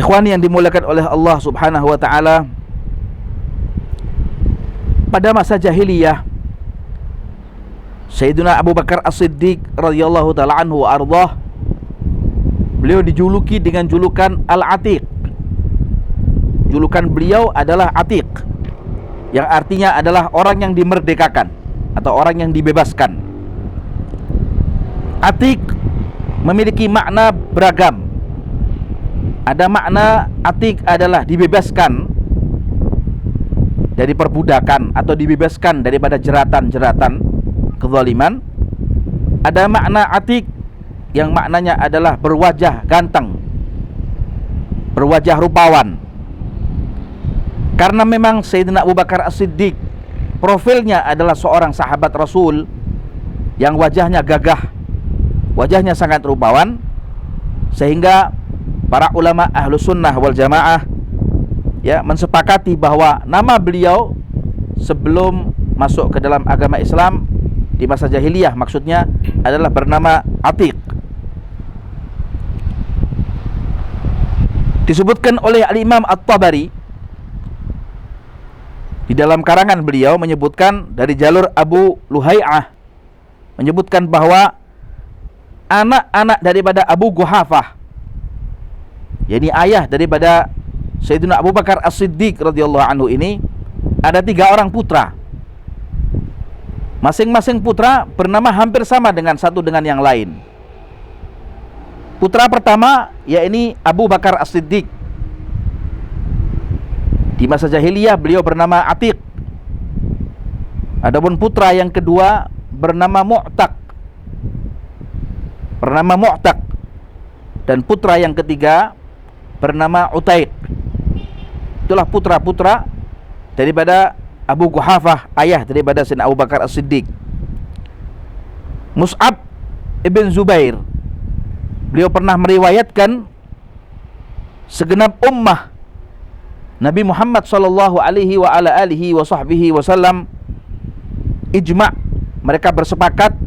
Ikhwan yang dimuliakan oleh Allah Subhanahu wa taala, pada masa jahiliyah Sayyidina Abu Bakar As-Siddiq radhiyallahu taala anhu wa ardhah, beliau dijuluki dengan julukan Al-Atiq. Julukan beliau adalah Atiq, yang artinya adalah orang yang dimerdekakan atau orang yang dibebaskan. Atiq memiliki makna beragam. Ada makna Atiq adalah dibebaskan dari perbudakan atau dibebaskan daripada jeratan-jeratan kezaliman. Ada makna Atiq yang maknanya adalah berwajah ganteng, berwajah rupawan. Karena memang Sayyidina Abu Bakar As-Siddiq profilnya adalah seorang sahabat Rasul yang wajahnya gagah, wajahnya sangat rupawan, sehingga para ulama Ahlus Sunnah wal Jamaah mensepakati bahwa nama beliau sebelum masuk ke dalam agama Islam di masa jahiliyah maksudnya adalah bernama Atiq. Disebutkan oleh Al-Imam At-Tabari di dalam karangan beliau, menyebutkan dari jalur Abu Luhai'ah, menyebutkan bahwa anak-anak daripada Abu Quhafah, yakni ayah daripada Sayyidina Abu Bakar As-Siddiq radhiyallahu anhu ini, ada 3 orang putra. Masing-masing putra bernama hampir sama dengan satu dengan yang lain. Putra pertama yakni Abu Bakar As-Siddiq. Di masa jahiliyah beliau bernama Atiq. Adapun putra yang kedua bernama Mu'taq. Dan putra yang ketiga bernama Utaiq. Itulah putra-putra daripada Abu Quhafah, ayah daripada Sayyidina Abu Bakar As-Siddiq. Mus'ab ibn Zubair, beliau pernah meriwayatkan segenap ummah Nabi Muhammad sallallahu alaihi wa ala alihi wa sahbihi wasallam ijma', mereka bersepakat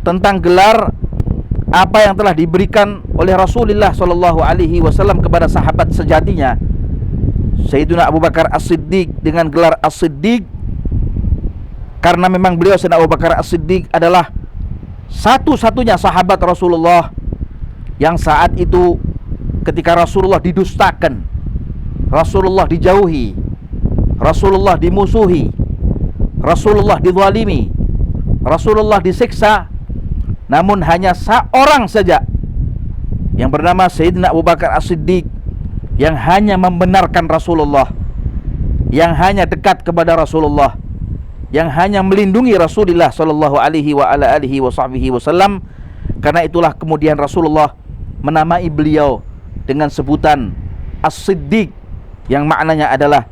tentang gelar apa yang telah diberikan oleh Rasulullah sallallahu alaihi wasallam kepada sahabat sejatinya Sayyidina Abu Bakar As-Siddiq dengan gelar As-Siddiq, karena memang beliau Sayyidina Abu Bakar As-Siddiq adalah satu-satunya sahabat Rasulullah yang saat itu ketika Rasulullah didustakan, Rasulullah dijauhi, Rasulullah dimusuhi, Rasulullah dizalimi, Rasulullah disiksa, namun hanya seorang saja yang bernama Sayyidina Abu Bakar As-Siddiq yang hanya membenarkan Rasulullah, yang hanya dekat kepada Rasulullah, yang hanya melindungi Rasulullah sallallahu alaihi wa ala alihi wa sahbihi wasallam. Karena itulah kemudian Rasulullah menamai beliau dengan sebutan As-Siddiq, yang maknanya adalah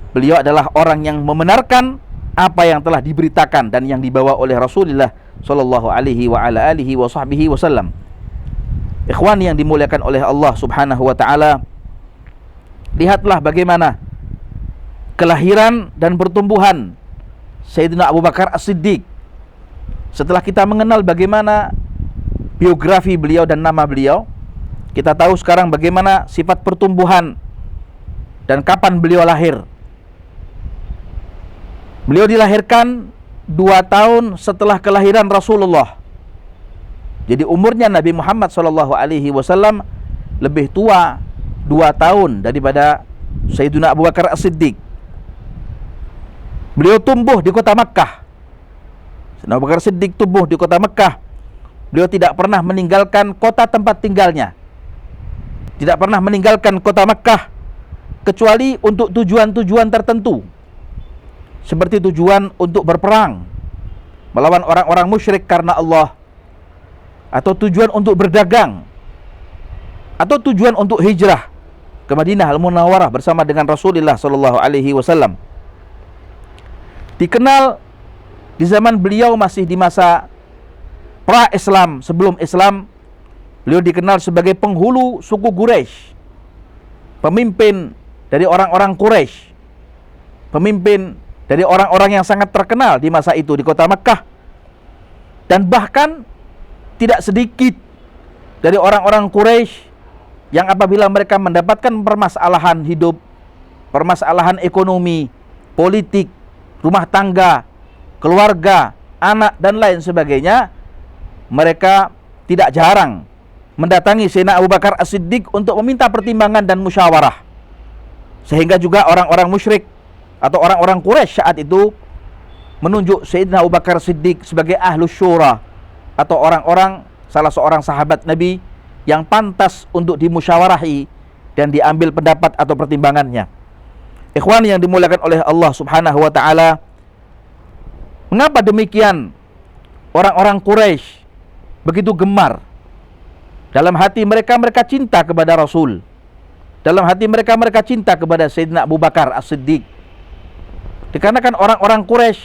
beliau adalah orang yang membenarkan apa yang telah diberitakan dan yang dibawa oleh Rasulullah sallallahu alaihi wa ala alihi wa sahbihi wasallam. Ikhwan yang dimuliakan oleh Allah Subhanahu wa taala, lihatlah bagaimana kelahiran dan pertumbuhan Sayyidina Abu Bakar As-Siddiq. Setelah kita mengenal bagaimana biografi beliau dan nama beliau, kita tahu sekarang bagaimana sifat pertumbuhan dan kapan beliau lahir. Beliau dilahirkan 2 tahun setelah kelahiran Rasulullah. Jadi umurnya Nabi Muhammad SAW lebih tua 2 tahun daripada Sayyidina Abu Bakar As-Siddiq. Beliau tumbuh di kota Makkah. Sayyidina Abu Bakar As-Siddiq tumbuh di kota Makkah. Beliau tidak pernah meninggalkan kota tempat tinggalnya, tidak pernah meninggalkan kota Makkah kecuali untuk tujuan-tujuan tertentu, seperti tujuan untuk berperang melawan orang-orang musyrik karena Allah, atau tujuan untuk berdagang, atau tujuan untuk hijrah ke Madinah Al-Munawwarah bersama dengan Rasulullah sallallahu alaihi wasallam. Dikenal di zaman beliau masih di masa pra-Islam, sebelum Islam, beliau dikenal sebagai penghulu suku Quraisy, pemimpin dari orang-orang Quraisy, pemimpin dari orang-orang yang sangat terkenal di masa itu di kota Makkah. Dan bahkan tidak sedikit dari orang-orang Quraisy yang apabila mereka mendapatkan permasalahan hidup, permasalahan ekonomi, politik, rumah tangga, keluarga, anak dan lain sebagainya, mereka tidak jarang mendatangi Sayyidina Abu Bakar As-Siddiq untuk meminta pertimbangan dan musyawarah. Sehingga juga orang-orang musyrik atau orang-orang Quraisy saat itu menunjuk Sayyidina Abu Bakar As-Siddiq sebagai ahlus syura, atau orang-orang, salah seorang sahabat Nabi yang pantas untuk dimusyawarahi dan diambil pendapat atau pertimbangannya. Ikhwan yang dimuliakan oleh Allah Subhanahu wa taala, mengapa demikian orang-orang Quraisy begitu gemar? Dalam hati mereka, mereka cinta kepada Rasul. Dalam hati mereka, mereka cinta kepada Sayyidina Abu Bakar As-Siddiq. Dikarenakan orang-orang Quraisy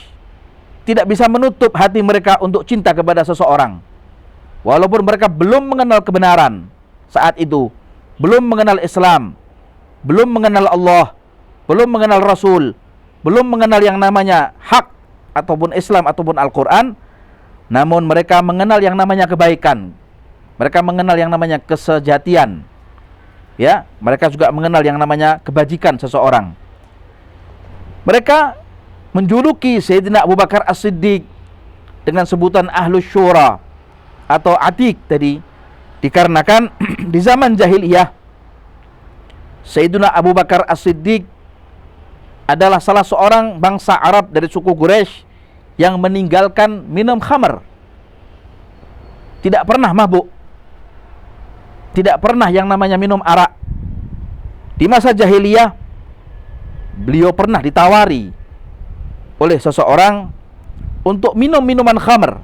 tidak bisa menutup hati mereka untuk cinta kepada seseorang, walaupun mereka belum mengenal kebenaran saat itu, belum mengenal Islam, belum mengenal Allah, belum mengenal Rasul, belum mengenal yang namanya hak ataupun Islam ataupun Al-Quran. Namun mereka mengenal yang namanya kebaikan, mereka mengenal yang namanya kesejatian, ya, mereka juga mengenal yang namanya kebajikan seseorang. Mereka menjuluki Sayyidina Abu Bakar As-Siddiq dengan sebutan Ahlus Syura atau Atik tadi, dikarenakan di zaman jahiliyah Sayyidina Abu Bakar As-Siddiq adalah salah seorang bangsa Arab dari suku Quraisy yang meninggalkan minum khamr, tidak pernah mabuk, tidak pernah yang namanya minum arak. Di masa jahiliyah beliau pernah ditawari oleh seseorang untuk minum minuman khamr.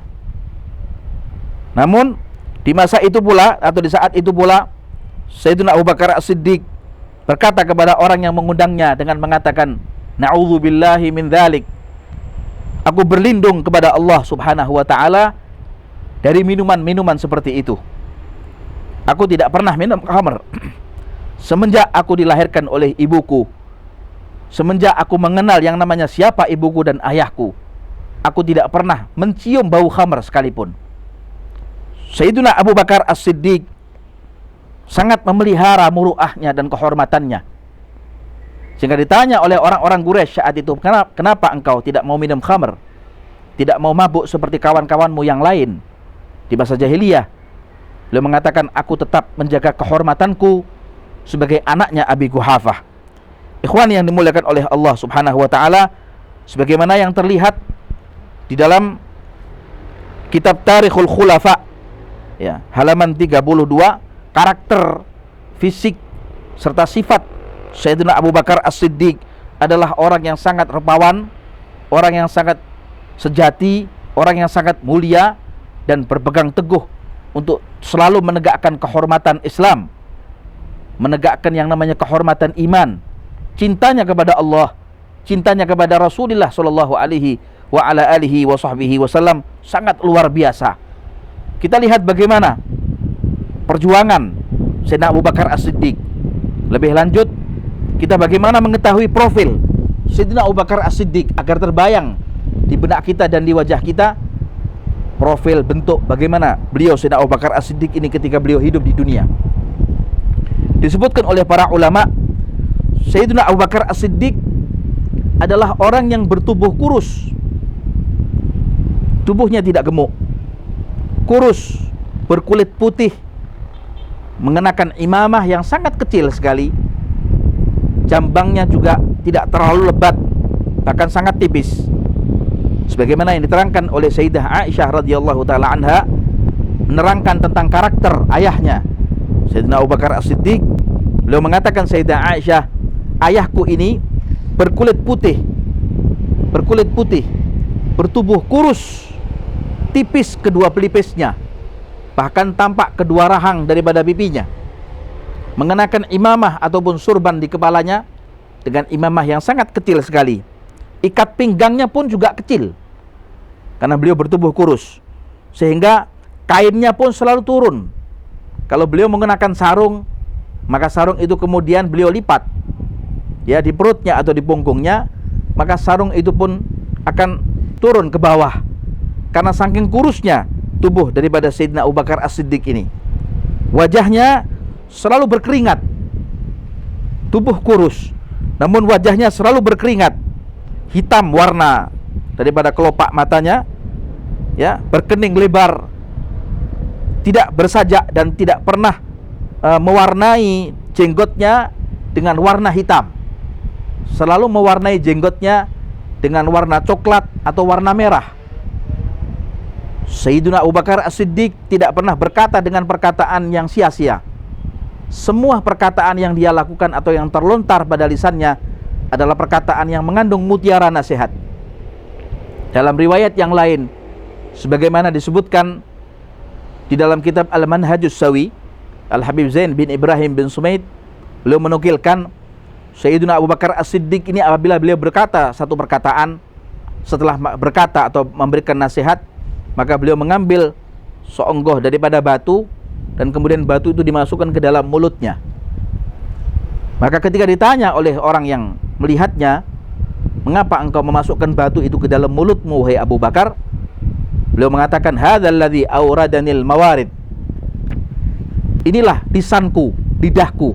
Namun di masa itu pula, atau di saat itu pula, Sayyidina Abu Bakar As-Siddiq berkata kepada orang yang mengundangnya dengan mengatakan, na'udzubillahi min dzalik, aku berlindung kepada Allah Subhanahu wa taala dari minuman-minuman seperti itu. Aku tidak pernah minum khamr semenjak aku dilahirkan oleh ibuku. Semenjak aku mengenal yang namanya siapa ibuku dan ayahku, aku tidak pernah mencium bau khamr sekalipun. Sayyidina Abu Bakar As-Siddiq sangat memelihara muruahnya dan kehormatannya. Sehingga ditanya oleh orang-orang Quraisy saat itu, kenapa engkau tidak mau minum khamr, tidak mau mabuk seperti kawan-kawanmu yang lain di masa jahiliyah? Beliau mengatakan, aku tetap menjaga kehormatanku sebagai anaknya Abi Quhafah. Ikhwan yang dimuliakan oleh Allah Subhanahu wa taala, sebagaimana yang terlihat di dalam kitab Tarikhul Khulafa, ya, halaman 32, karakter, fisik serta sifat Sayyidina Abu Bakar As-Siddiq adalah orang yang sangat rupawan, orang yang sangat sejati, orang yang sangat mulia, dan berpegang teguh untuk selalu menegakkan kehormatan Islam, menegakkan yang namanya kehormatan iman, cintanya kepada Allah, cintanya kepada Rasulullah sallallahu alaihi wa ala alihi wa sahbihi wasallam sangat luar biasa. Kita lihat bagaimana perjuangan Sayyidina Abu Bakar As-Siddiq. Lebih lanjut, kita bagaimana mengetahui profil Sayyidina Abu Bakar As-Siddiq agar terbayang di benak kita dan di wajah kita profil bentuk bagaimana beliau Sayyidina Abu Bakar As-Siddiq ini ketika beliau hidup di dunia. Disebutkan oleh para ulama, Sayyidina Abu Bakar As-Siddiq adalah orang yang bertubuh kurus. Tubuhnya tidak gemuk, kurus, berkulit putih, mengenakan imamah yang sangat kecil sekali. Jambangnya juga tidak terlalu lebat, bahkan sangat tipis. Sebagaimana yang diterangkan oleh Sayyidah Aisyah radhiyallahu taala anha, menerangkan tentang karakter ayahnya Sayyidina Abu Bakar As-Siddiq. Beliau mengatakan, Sayyidah Aisyah, ayahku ini berkulit putih, bertubuh kurus, tipis kedua pelipisnya, bahkan tampak kedua rahang daripada pipinya, mengenakan imamah ataupun surban di kepalanya dengan imamah yang sangat kecil sekali. Ikat pinggangnya pun juga kecil karena beliau bertubuh kurus, sehingga kainnya pun selalu turun. Kalau beliau mengenakan sarung, maka sarung itu kemudian beliau lipat, ya, di perutnya atau di punggungnya, maka sarung itu pun akan turun ke bawah karena saking kurusnya tubuh daripada Sayyidina Abu Bakar As-Siddiq ini. Wajahnya selalu berkeringat, tubuh kurus, namun wajahnya selalu berkeringat, hitam warna daripada kelopak matanya, ya, berkening lebar, tidak bersajak dan tidak pernah mewarnai jenggotnya dengan warna hitam, selalu mewarnai jenggotnya dengan warna coklat atau warna merah. Sayyiduna Abu Bakar As-Siddiq tidak pernah berkata dengan perkataan yang sia-sia. Semua perkataan yang dia lakukan atau yang terlontar pada lisannya adalah perkataan yang mengandung mutiara nasihat. Dalam riwayat yang lain, sebagaimana disebutkan di dalam kitab Al-Manhajus Sawi, Al-Habib Zain bin Ibrahim bin Sumaid, beliau menukilkan Sayyiduna Abu Bakar As-Siddiq ini apabila beliau berkata satu perkataan, setelah berkata atau memberikan nasihat, maka beliau mengambil seonggoh daripada batu dan kemudian batu itu dimasukkan ke dalam mulutnya. Maka ketika ditanya oleh orang yang melihatnya, mengapa engkau memasukkan batu itu ke dalam mulutmu, wahai Abu Bakar? Beliau mengatakan, hadzal ladzi awradanil mawarid. Inilah lisanku, lidahku,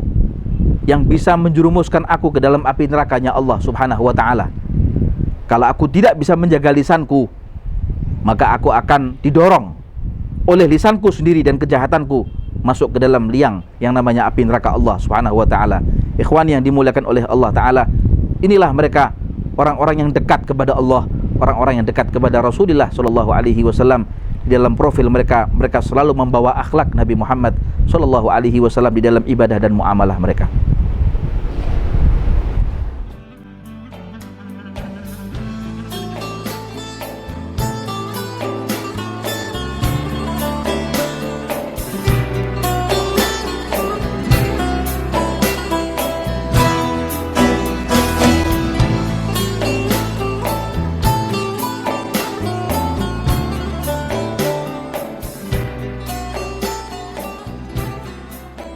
yang bisa menjerumuskan aku ke dalam api nerakanya Allah Subhanahu wa ta'ala. Kalau aku tidak bisa menjaga lisanku, maka aku akan didorong oleh lisanku sendiri dan kejahatanku masuk ke dalam liang yang namanya api neraka Allah Subhanahu wa ta'ala. Ikhwan yang dimuliakan oleh Allah ta'ala, inilah mereka orang-orang yang dekat kepada Allah, orang-orang yang dekat kepada Rasulullah sallallahu alaihi wasallam. Di dalam profil mereka, mereka selalu membawa akhlak Nabi Muhammad sallallahu alaihi wasallam di dalam ibadah dan muamalah mereka.